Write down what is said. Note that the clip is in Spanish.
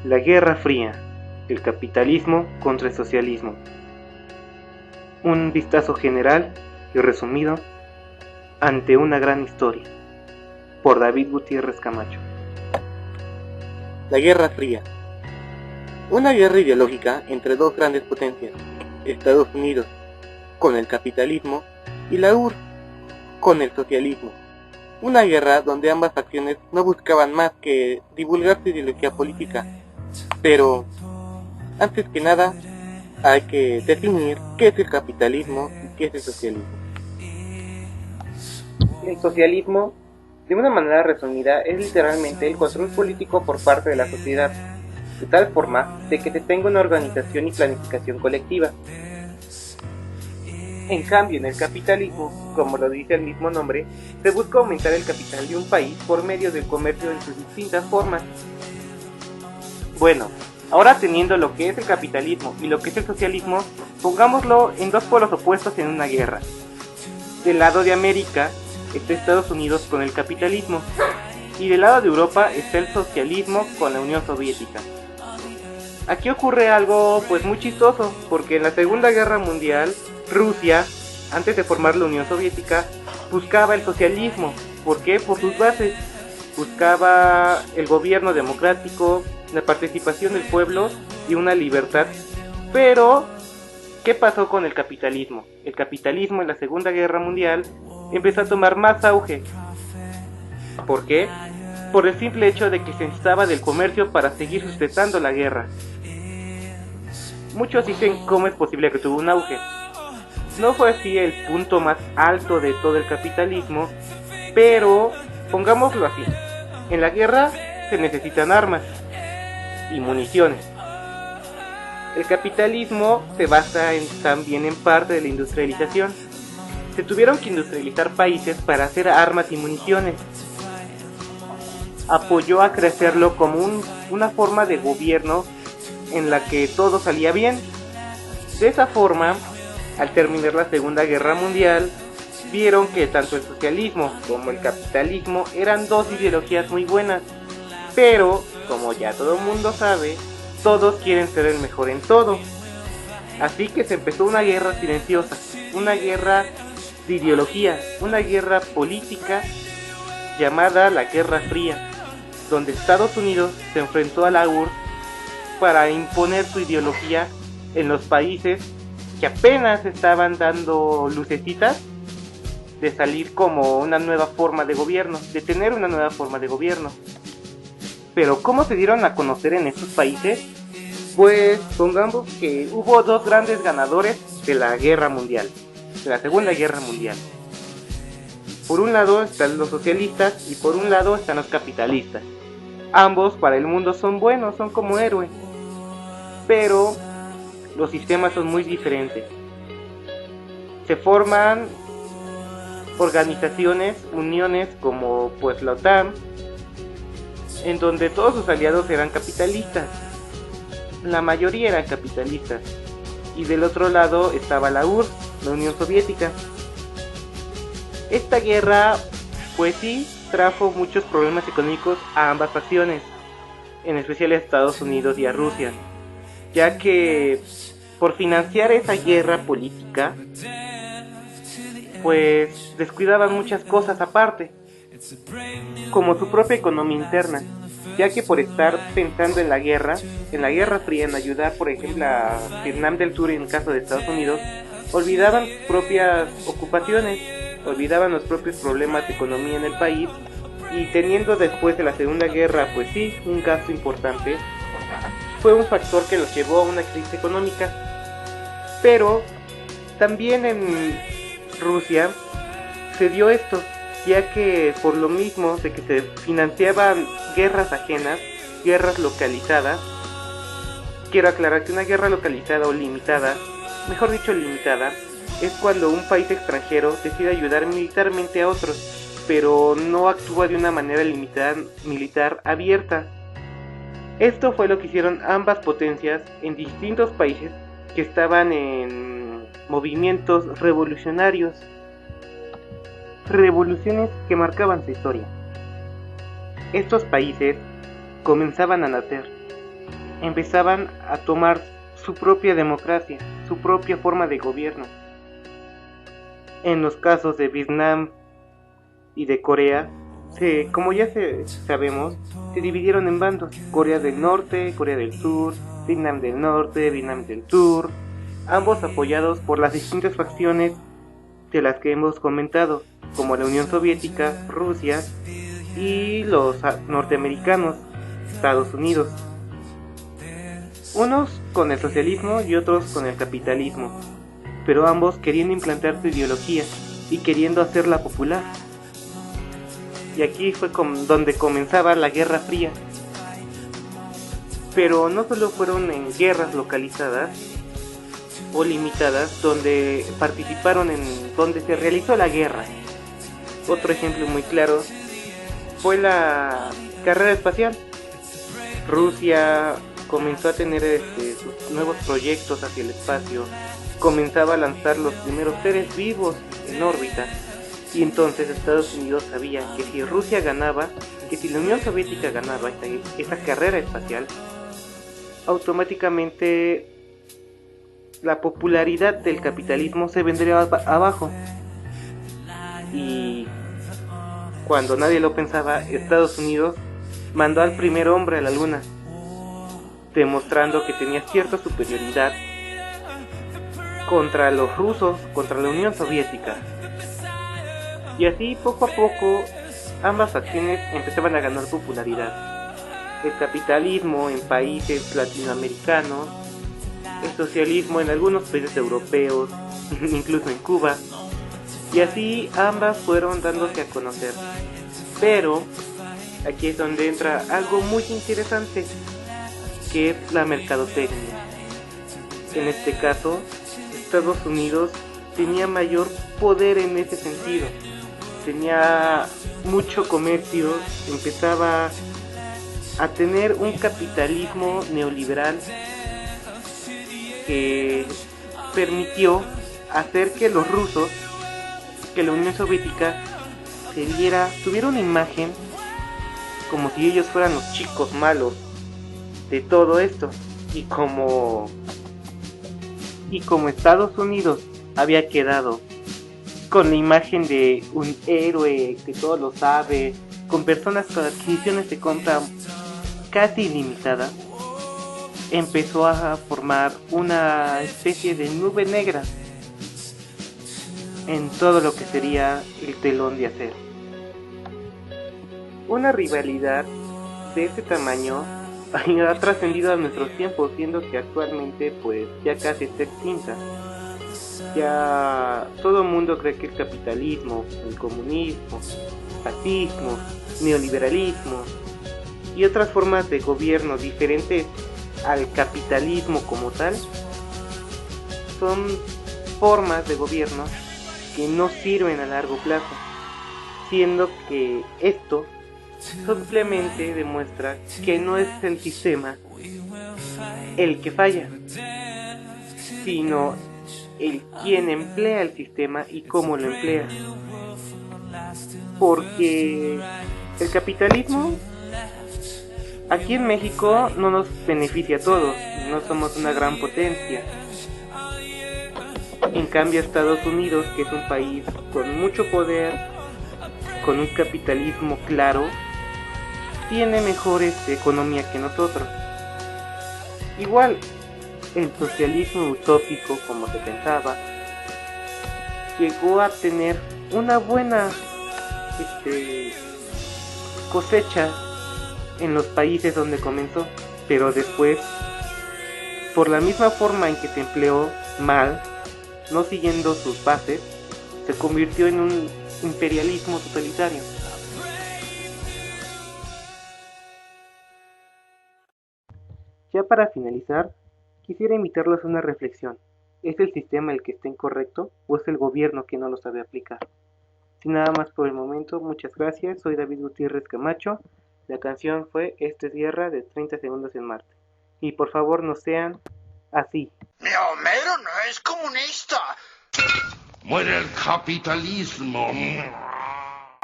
La Guerra Fría, el capitalismo contra el socialismo. Un vistazo general y resumido ante una gran historia, por David Gutiérrez Camacho. La Guerra Fría. Una guerra ideológica entre dos grandes potencias, Estados Unidos, con el capitalismo, y la URSS, con el socialismo. Una guerra donde ambas facciones no buscaban más que divulgar su ideología política. Pero, antes que nada, hay que definir qué es el capitalismo y qué es el socialismo. El socialismo, de una manera resumida, es literalmente el control político por parte de la sociedad, de tal forma de que se tenga una organización y planificación colectiva. En cambio, en el capitalismo, como lo dice el mismo nombre, se busca aumentar el capital de un país por medio del comercio en sus distintas formas. Bueno, ahora teniendo lo que es el capitalismo y lo que es el socialismo, pongámoslo en dos polos opuestos en una guerra. Del lado de América está Estados Unidos con el capitalismo, y del lado de Europa está el socialismo con la Unión Soviética. Aquí ocurre algo pues muy chistoso, porque en la Segunda Guerra Mundial, Rusia, antes de formar la Unión Soviética, buscaba el socialismo. ¿Por qué? Por sus bases. Buscaba el gobierno democrático, la participación del pueblo y una libertad. Pero, ¿qué pasó con el capitalismo? El capitalismo en la Segunda Guerra Mundial empezó a tomar más auge. ¿Por qué? Por el simple hecho de que se necesitaba del comercio para seguir sustentando la guerra. Muchos dicen cómo es posible que tuvo un auge. No fue así el punto más alto de todo el capitalismo, pero pongámoslo así. En la guerra se necesitan armas y municiones. El capitalismo se basa también en parte de la industrialización. Se tuvieron que industrializar países para hacer armas y municiones. Apoyó a crecerlo como una forma de gobierno en la que todo salía bien. De esa forma, al terminar la Segunda Guerra Mundial, vieron que tanto el socialismo como el capitalismo eran dos ideologías muy buenas, pero, como ya todo el mundo sabe, todos quieren ser el mejor en todo. Así que se empezó una guerra silenciosa, una guerra de ideología, una guerra política llamada la Guerra Fría, donde Estados Unidos se enfrentó a la URSS para imponer su ideología en los países que apenas estaban dando lucecitas de salir como una nueva forma de gobierno, de tener una nueva forma de gobierno. Pero ¿cómo se dieron a conocer en estos países? Pues pongamos que hubo dos grandes ganadores de la guerra mundial, de la Segunda Guerra Mundial. Por un lado están los socialistas y por un lado están los capitalistas. Ambos para el mundo son buenos, son como héroes, pero los sistemas son muy diferentes. Se forman organizaciones, uniones como pues la OTAN, en donde todos sus aliados eran capitalistas. La mayoría eran capitalistas. Y del otro lado estaba la URSS, la Unión Soviética. Esta guerra, pues sí, trajo muchos problemas económicos a ambas facciones, en especial a Estados Unidos y a Rusia, ya que por financiar esa guerra política, pues descuidaban muchas cosas aparte, como su propia economía interna, ya que por estar pensando en la Guerra Fría, en ayudar por ejemplo a Vietnam del Sur en el caso de Estados Unidos, olvidaban sus propias ocupaciones, olvidaban los propios problemas de economía en el país, y teniendo después de la Segunda Guerra pues sí, un gasto importante, fue un factor que los llevó a una crisis económica. Pero también en Rusia se dio esto, ya que por lo mismo de que se financiaban guerras ajenas, guerras localizadas. Quiero aclarar que una guerra localizada o limitada, mejor dicho limitada, es cuando un país extranjero decide ayudar militarmente a otros, pero no actúa de una manera militar abierta. Esto fue lo que hicieron ambas potencias en distintos países que estaban en movimientos revolucionarios, revoluciones que marcaban su historia. Estos países comenzaban a nacer, empezaban a tomar su propia democracia, su propia forma de gobierno. En los casos de Vietnam y de Corea, como ya sabemos, se dividieron en bandos: Corea del Norte, Corea del Sur, Vietnam del Norte, Vietnam del Sur, ambos apoyados por las distintas facciones de las que hemos comentado, como la Unión Soviética, Rusia y los norteamericanos, Estados Unidos. Unos con el socialismo y otros con el capitalismo, pero ambos queriendo implantar su ideología y queriendo hacerla popular. Y aquí fue donde comenzaba la Guerra Fría. Pero no solo fueron en guerras localizadas o limitadas donde participaron, en donde se realizó la guerra. Otro ejemplo muy claro fue la carrera espacial. Rusia comenzó a tener sus nuevos proyectos hacia el espacio, comenzaba a lanzar los primeros seres vivos en órbita, y entonces Estados Unidos sabía que si Rusia ganaba, que si la Unión Soviética ganaba esa carrera espacial, automáticamente la popularidad del capitalismo se vendría abajo. Y cuando nadie lo pensaba, Estados Unidos mandó al primer hombre a la luna, demostrando que tenía cierta superioridad contra los rusos, contra la Unión Soviética. Y así poco a poco ambas facciones empezaban a ganar popularidad. El capitalismo en países latinoamericanos, el socialismo en algunos países europeos, incluso en Cuba, y así ambas fueron dándose a conocer. Pero aquí es donde entra algo muy interesante, que es la mercadotecnia. En este caso, Estados Unidos tenía mayor poder en ese sentido, tenía mucho comercio, empezaba a tener un capitalismo neoliberal que permitió hacer que los rusos, que la Unión Soviética tuviera una imagen como si ellos fueran los chicos malos de todo esto. Y como Estados Unidos había quedado con la imagen de un héroe que todo lo sabe, con personas con adquisiciones de compra casi ilimitadas, empezó a formar una especie de nube negra en todo lo que sería el telón de acero. Una rivalidad de este tamaño ha trascendido a nuestros tiempos, siendo que actualmente pues ya casi está extinta. Ya todo el mundo cree que el capitalismo, el comunismo, fascismo, neoliberalismo y otras formas de gobierno diferentes al capitalismo como tal son formas de gobierno que no sirven a largo plazo, siendo que esto simplemente demuestra que no es el sistema el que falla, sino el quien emplea el sistema y cómo lo emplea. Porque el capitalismo aquí en México no nos beneficia a todos, no somos una gran potencia. En cambio Estados Unidos, que es un país con mucho poder, con un capitalismo claro, tiene mejores economía que nosotros. Igual, el socialismo utópico, como se pensaba, llegó a tener una buena cosecha en los países donde comenzó, pero después, por la misma forma en que se empleó mal, no siguiendo sus bases, se convirtió en un imperialismo totalitario. Ya para finalizar, quisiera invitarlos a una reflexión. ¿Es el sistema el que está incorrecto o es el gobierno que no lo sabe aplicar? Sin nada más por el momento, muchas gracias. Soy David Gutiérrez Camacho. La canción fue Esta es Guerra, de 30 segundos en Marte. Y por favor no sean así. ¡Mi Homero no es comunista! ¡Muere el capitalismo!